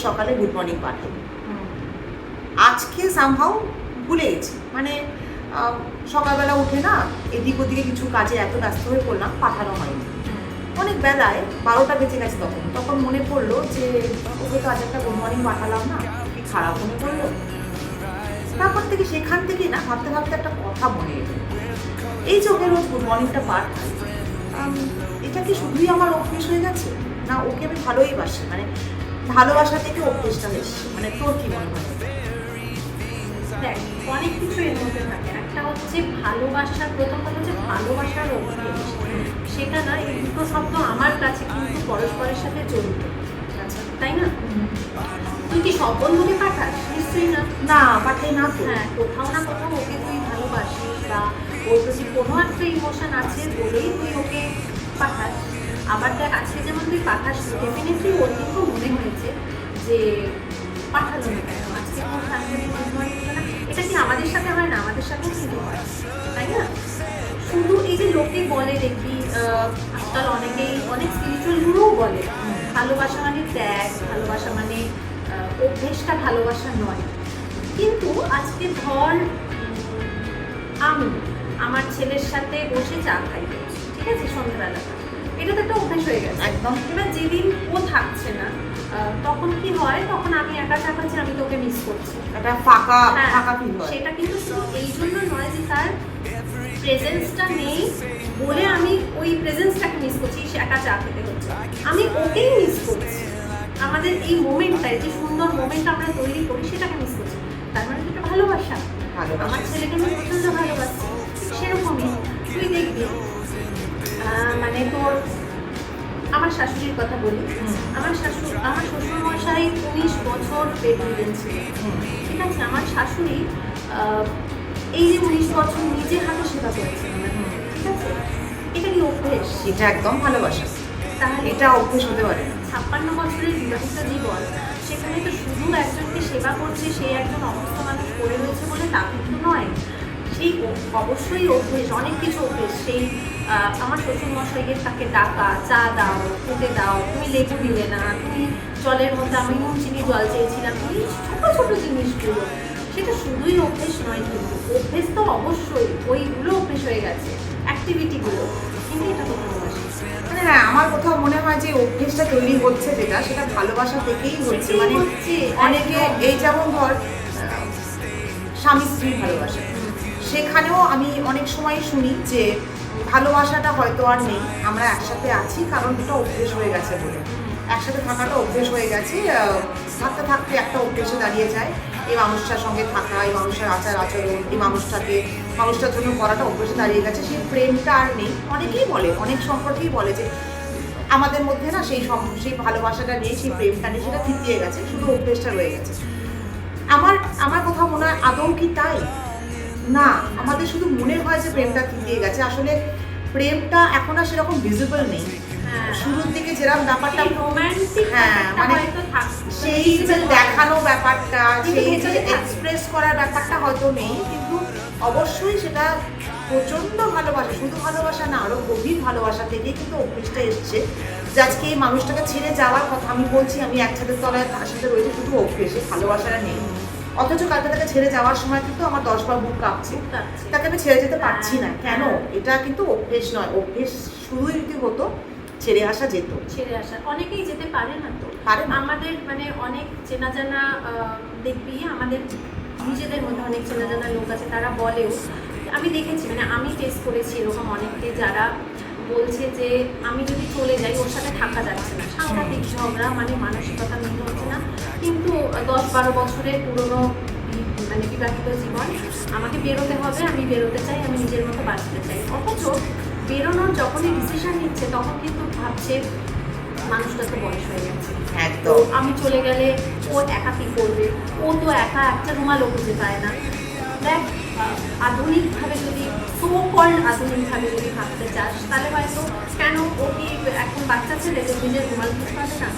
সকালে good morning পাঠাই। আজকে সামহাও ভুলে গেছি, মানে সকালবেলা উঠে না এদিক ওদিকে কিছু কাজে এত ব্যস্ত হয়ে পড়লাম, পাঠানো হয়নি। অনেক বেলায় 12টা বেজে গেছে, তখন মনে পড়লো যে ওকে তো আজ একটা গুড মর্নিং পাঠালাম না, কি খারাপ মনে পড়লো। তারপর থেকে সেখান থেকে না ভাবতে ভাবতে একটা কথা মনে এলো, এই যে ওকে রোজ গুড মর্নিংটা পাঠাই, এটা কি শুধুই আমার অভ্যেস হয়ে গেছে, না ওকে আমি ভালোই বাসি, মানে ভালোবাসা থেকে অভ্যেসটা এসছে, মানে তোর কি মনে হয়? দেখ, অনেক কিছু এর মধ্যে থাকে। একটা হচ্ছে ভালোবাসার, প্রথম কথা হচ্ছে ভালোবাসার অভ্যেস। সেটা না, এই দুটো শব্দ আমার কাছে কিন্তু পরস্পরের সাথে জড়িত, তাই না? তুই কি সব বন্ধুকে পাঠাস? নিশ্চয়ই না। না, পাঠাই না তো। হ্যাঁ, কোথাও না কোথাও ওকে তুই ভালোবাসিস, বা ওর প্রতি কোনো একটা ইমোশন আছে বলেই তুই ওকে পাঠাস। আবার দেখ, আজকে যেমন তুই পাঠাস, ডেফিনেটলি ওর কিন্তু মনে হয়েছে যে পাঠালো না কেন, আজকে কোনো ফ্যামিলি মনে হলো না। এটা কি আমাদের সাথে হয় না? আমাদের সাথেও কিন্তু হয়, তাই না? শুধু এই যে লোকে বলে দেখি, আজকাল অনেকেই, অনেক স্পিরিচুয়াল গুরুও বলে ভালোবাসা মানে ত্যাগ, ভালোবাসা মানে অভ্যেসটা ভালোবাসা নয়। কিন্তু আজকে ধর আমি আমার ছেলের সাথে বসে চা খাই, ঠিক আছে, সন্ধ্যাবেলা, এটা তো একটা অভ্যেস হয়ে গেছে একদম। এবার যেদিন ও থাকছে না, তখন কি হয়, তখন আমি একা চা খাচ্ছি, আমি তোকে মিস করছি, একটা ফাঁকা হ্যাঁ, ফাঁকা ফিল হয়। সেটা কিন্তু শুধু এই জন্য নয় যে তার প্রেজেন্সটা নেই বলে আমি ওই প্রেজেন্সটাকে মিস করছি, সে একা চা খেতে হচ্ছে, আমি ওকেই মিস করছি। আমাদের এই মোমেন্টটাই, যে সুন্দর মোমেন্ট আমরা তৈরি করি, সেটাকে মিস করছি। তার মানে যেটা ভালোবাসা, আমার ছেলেকে আমি প্রচন্ড ভালোবাসি। সেরকমই তুই দেখবি, মানে তোর, আমার শাশুড়ির কথা বলি, আমার শ্বশুরমশাই 19 বছর বেডরিডেন ছিল, ঠিক আছে। আমার শাশুড়ি এই যে 19 বছর নিজে হাতে সেবা করেছে, ঠিক আছে। এটা কি অভ্যেস? এটা একদম ভালোবাসা, তাহলে এটা অভ্যেস হতে পারে না। 56 বছরের বিবাহিত জীবন, সেখানে তো শুধু একজনকে সেবা করছে, সে একজন অসুস্থ মানুষ পড়ে রয়েছে বলে তা কিন্তু নয়। সেই অবশ্যই অভ্যেস, অনেক কিছু অভ্যেস। সেই আমার শ্বশুরমশাইয়ের তাকে ডাকা, চা দাও, খেতে দাও, তুমি লেবু দিলে না, তুমি জলের মধ্যে, আমি নুন চিনি জল চেয়েছিলাম, তুমি ছোটো ছোটো জিনিসগুলো, সেটা শুধুই অভ্যেস নয়। কিন্তু অভ্যেস তো অবশ্যই ওইগুলো অভ্যেস হয়ে গেছে, অ্যাক্টিভিটিগুলো, কিন্তু এটা তো ভালোবাসা। মানে হ্যাঁ, আমার কোথাও মনে হয় যে অভ্যেসটা তৈরি হচ্ছে যেটা, সেটা ভালোবাসা থেকেই হচ্ছে। মানে অনেকে, এই যেমন ধর স্বামী স্ত্রীর ভালোবাসা, সেখানেও আমি অনেক সময় শুনি যে ভালোবাসাটা হয়তো আর নেই, আমরা একসাথে আছি কারণ দুটো অভ্যেস হয়ে গেছে বলে, একসাথে থাকাটা অভ্যেস হয়ে গেছে, থাকতে থাকতে একটা অভ্যেসে দাঁড়িয়ে যায়। এই মানুষটার সঙ্গে থাকা, এই মানুষের আচার আচরণ, এই মানুষটার জন্য করাটা অভ্যেসে দাঁড়িয়ে গেছে, সেই প্রেমটা আর নেই। অনেকেই বলে, অনেক সম্পর্কেই বলে যে আমাদের মধ্যে না সেই ভালোবাসাটা নেই, সেই প্রেমটা নেই, সেটা থিতিয়ে গেছে, শুধু অভ্যেসটা রয়ে গেছে। আমার কোথাও মনে হয় আদৌ কি তাই? না, আমাদের শুধু মনে হয় যে প্রেমটা থিতিয়ে গেছে, আসলে প্রেমটা এখন আর সেরকম ভিজিবল নেই। শুরুর দিকে যেরকম ব্যাপারটা, হ্যাঁ, মানে সেই যে দেখানো ব্যাপারটা, সেই যে এক্সপ্রেস করার ব্যাপারটা হয়তো নেই, কিন্তু অবশ্যই সেটা প্রচন্ড ভালোবাসা, শুধু ভালোবাসা না, আরো গভীর ভালোবাসা থেকে কিন্তু অভ্যেসটা এসছে যে আজকে এই মানুষটাকে ছেড়ে যাওয়ার কথা আমি বলছি, আমি এক ছাদের তলায় তার সাথে রয়েছে, শুধু অভ্যেসে, ভালোবাসাটা নেই। অথচ কালকে তাকে ছেড়ে যাওয়ার সময় কিন্তু আমার 10 বার বুক কাঁপছে, তাকে আমি ছেড়ে যেতে পারছি না কেন। এটা কিন্তু অভ্যেস নয়, অভ্যেস শুরুই যদি হতো ছেড়ে আসা যেত। ছেড়ে আসা অনেকেই যেতে পারে না, তো পারে না। আমাদের মানে অনেক চেনা জানা, দেখবি আমাদের নিজেদের মধ্যে অনেক চেনা জানা লোক আছে, তারা বলেও, আমি দেখেছি, মানে আমি ফেস করেছি এরকম অনেককে, যারা বলছে যে আমি যদি চলে যাই ওর সাথে থাকা যাচ্ছে না, সাংঘাতিক ঝগড়া, মানে মানসিকতা মিলে হচ্ছে না, কিন্তু 10-12 বছরের পুরনো মানে বিবাহিত জীবন, আমাকে বেরোতে হবে, আমি বেরোতে চাই, আমি নিজের মতো বাঁচতে চাই। অথচ বেরোনোর যখনই ডিসিশন নিচ্ছে, তখন কিন্তু ভাবছে মানুষটা তো বয়স হয়ে গেছে, একদম। আমি চলে গেলে ও একা কি করবে, ও তো একা একটা রুমালও খুঁজে পায় না। দেখ, আধুনিকভাবে যদি, সো কল্ড আধুনিকভাবে যদি ভাবতে চাস, তাহলে হয়তো কেন ও কি এখন বাচ্চা ছেলে যে নিজের রুমাল খুঁজতে পারে না?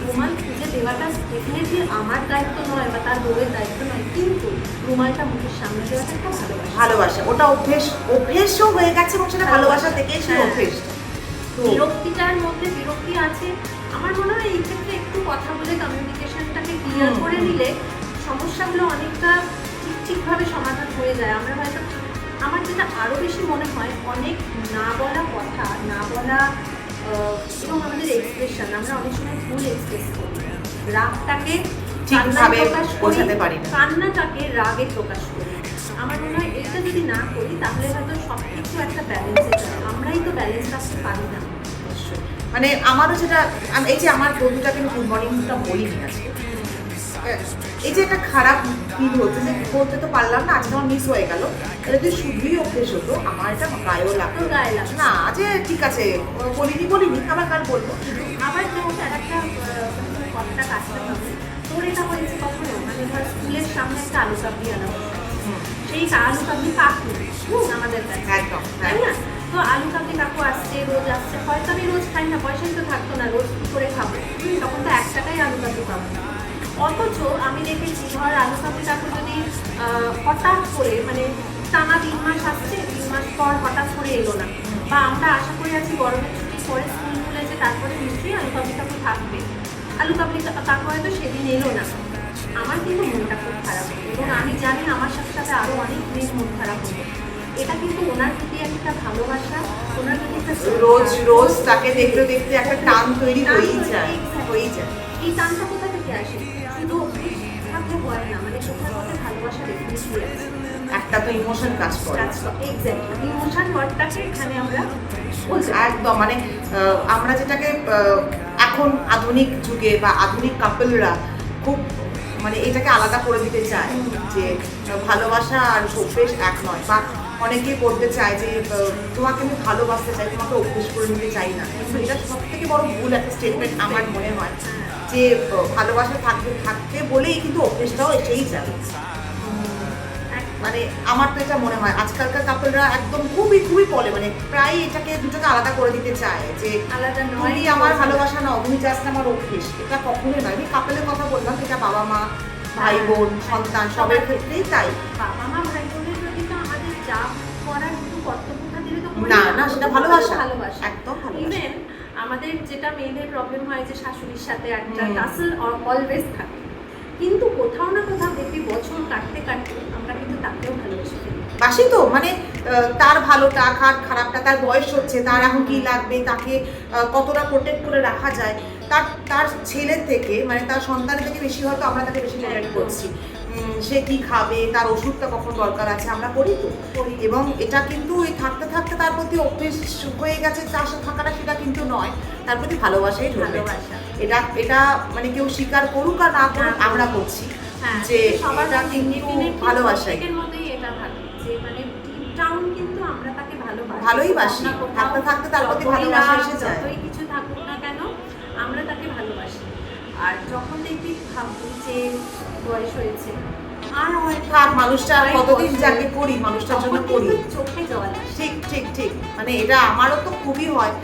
রুমাল খুঁজে দেওয়াটা ডেফিনেটলি আমার দায়িত্ব নয় বা তার বউয়ের দায়িত্ব নয়, কিন্তু রুমালটা মুখের সামনে দেওয়াটা একটা ভালোবাসা, ওটা অভ্যেসও হয়ে গেছে, এবং সেটা ভালোবাসা থেকেই সেই অভ্যেস। বিরক্তিটার মধ্যে বিরক্তি আছে। আমার মনে হয় এই ক্ষেত্রে একটু কথা বলে কমিউনিকেশনটা ডাউটটাকে ক্লিয়ার করে নিলে সমস্যাগুলো অনেকটা ঠিকভাবে সমাধান হয়ে যায়। আমরা হয়তো, আমার যেটা আরও বেশি মনে হয়, অনেক না বলা কথা, না বলা এবং আমাদের এক্সপ্রেশন, আমরা অনেক সময় ভুল এক্সপ্রেস করি। রাগটাকে ঠিকভাবে বোঝাতে পারি না, কান্নাটাকে রাগে প্রকাশ করি। আমার মনে হয় এটা যদি না করি তাহলে হয়তো সব কিছু একটা ব্যালেন্সে যায়। আমরাই তো ব্যালেন্স রাখতে পারি না। মানে আমারও যেটা, এই যে আমার বন্ধুটাকে গুড মর্নিংটা বলিনি আজকে, এই যে একটা খারাপ ফিল হচ্ছে যে করতে তো পারলাম না, আজকে আমার মিস হয়ে গেল। এটা যদি শুধুই অভ্যেস হতো আমার এটা গায়েও লাগতো না, যে ঠিক আছে বলিনি আবার কাল বলবো। আবার যেমন একটা কথাটা কাজটা হবে, তোর এটা হয়েছে কখনো, মানে ধর স্কুলের সামনে একটা আলু কাবলি আনা, সেই আলু কাবলি কাকু আমাদের কাছে, একদম, তাই না? তো আলু কাবলি কাকু আসছে, রোজ আসছে, হয়তো আমি রোজ খাই না, পয়সাই তো থাকতো না, রোজ কি করে খাবো, তখন তো 1 টাকাই আলু কাবলি পাবো। অথচ আমি দেখেছি ধর আলু কাবলি কাকু যদি হঠাৎ করে, মানে টানা 3 মাস আসছে, 3 মাস পর হঠাৎ করে এলো না, বা আমরা আশা করে আছি গরমের ছুটি পরে স্কুল খুলেছে তারপরে নিশ্চয়ই আলু কাবলি কাকু থাকবে, আলু কাবলি কাকু হয়তো সেদিন এলো না, আমার কিন্তু মনটা খুব খারাপ হলো, এবং আমি জানি আমার সাথে সাথে আরও অনেক মেয়ের মন খারাপ হলো। এটা কিন্তু ওনার প্রতি একটা ভালোবাসা, ওনার প্রতি একটা রোজ তাকে দেখতে দেখতে একটা টান তৈরি হয়েই যায়। এই টানটা কোথা থেকে আসে? শুধু থাকলে হয় না, মানে কোথাও কোথাও ভালোবাসা ডেফিনেটলি আছে, একটা তো ইমোশন কাজ করে। এক্স্যাক্টলি ইমোশন ওয়ার্ডটাকে এখানে আমরা বলতে একদম, মানে আমরা যেটাকে এখন আধুনিক যুগে বা আধুনিক কাপলরা খুব মানে এটাকে আলাদা করে দিতে চায় যে ভালোবাসা আর অভ্যেস এক নয়, বা অনেকেই বলতে চায় যে তোমাকে আমি ভালোবাসতে চাই, তোমাকে অভ্যেস করে নিতে চাই না। কিন্তু এটা সব থেকে বড় ভুল একটা স্টেটমেন্ট আমার মনে হয়, যে ভালোবাসা থাকতে বলেই কিন্তু অভ্যেসটাও এসেই যাবে। মানে আমার তো এটা মনে হয় আজকালকার কাপলরা একদম খুবই বলে, মানে প্রায় এটাকে দুটোকে আলাদা করে দিতে চায়, যে আলাদা নয় আমার ভালোবাসা নাও, তুমি জাস্ট আমার অভ্যেস। এটা কখনোই নয়। আমি কাপলের কথা বললাম, এটা বাবা মা, ভাই বোন, সন্তান সবের ক্ষেত্রেই তাই। বাবা মা ভাই বোনের প্রতি তো আমাদের যা করার শুধু কর্তব্যটা দিলে তো না সেটা ভালোবাসা, একদম ভালোবাসা। ইভেন আমাদের যেটা মেয়েদের প্রবলেম হয় যে শাশুড়ির সাথে একটা টাসল অলওয়েজ থাকে, কিন্তু কোথাও না কোথাও দেখবি বছর কাটতে আমরা কিন্তু তাকেও ভালোবেসে ফেলি। বাসি তো, মানে তার ভালোটা খারাপটা, তার বয়স হচ্ছে, তার এখন কি লাগবে, তাকে কতটা প্রোটেক্ট করে রাখা যায়, তার ছেলের থেকে, মানে তার সন্তানের থেকে বেশি হয়তো আমরা তাকে বেশি প্রোটেক্ট করছি। সে কি খাবে, তার ওষুধটা কখন দরকার আছে, আমরা করি তো। এবং এটা কিন্তু এই থাকতে থাকতে তার প্রতি অভ্যেস হয়ে গেছে, তার সাথে থাকাটা সেটা কিন্তু নয়, তার প্রতি ভালোবাসাই ঢুকবে। এটা মানে কেউ স্বীকার করুক আর না করুক, আমরা করছি যে এটা কিন্তু ভালোবাসাই। এটা ভালো যে মানে টাউন কিন্তু আমরা তাকে ভালোবাসি, থাকতে থাকতে তার প্রতি ভালোবাসা এসে যায়। যতই কিছু থাকুক না কেন আমরা তাকে ভালোবাসি। আর যখন দেখবি ভাববি যে বয়স হয়েছে আর হয় থাক, মানুষটা কতদিন যাকে করি, মানুষটার জন্য করি, চোখে জল আসে। ঠিক। মানে এটা আমারও তো খুবই হয়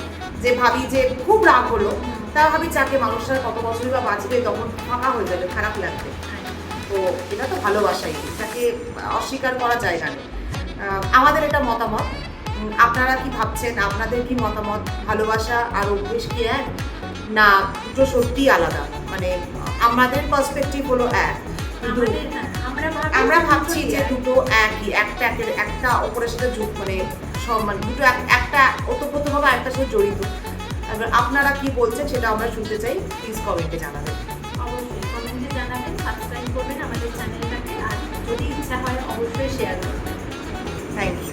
যে ভাবি যে খুব রাগ হলো, তা ভাবি যাকে মানুষটা কত বছরই বা বাঁচবে, তখন ফাঁকা হয়ে যাবে, খারাপ লাগবে। তো এটা তো ভালোবাসাই, এটাকে অস্বীকার করা যায় না। আমাদের এটা মতামত, আপনারা কি ভাবছেন, আপনাদের কি মতামত? ভালোবাসা আর অভ্যেস কি এক, না দুটো সত্যিই আলাদা? মানে আমাদের পার্সপেক্টিভ হলো এক, কিন্তু আমরা ভাবছি যে দুটো একই, একটা অপরের সাথে মানে দুটো একটা ওতপ্রোতভাবে একটার সাথে জড়িত। এবার আপনারা কি বলছেন সেটা আমরা শুনতে চাই, প্লিজ কমেন্টে জানাবেন। অবশ্যই কমেন্টে জানাবেন, সাবস্ক্রাইব করবেন আমাদের চ্যানেলটাকে, আর যদি ইচ্ছা হয় অবশ্যই শেয়ার করবেন। Thank you.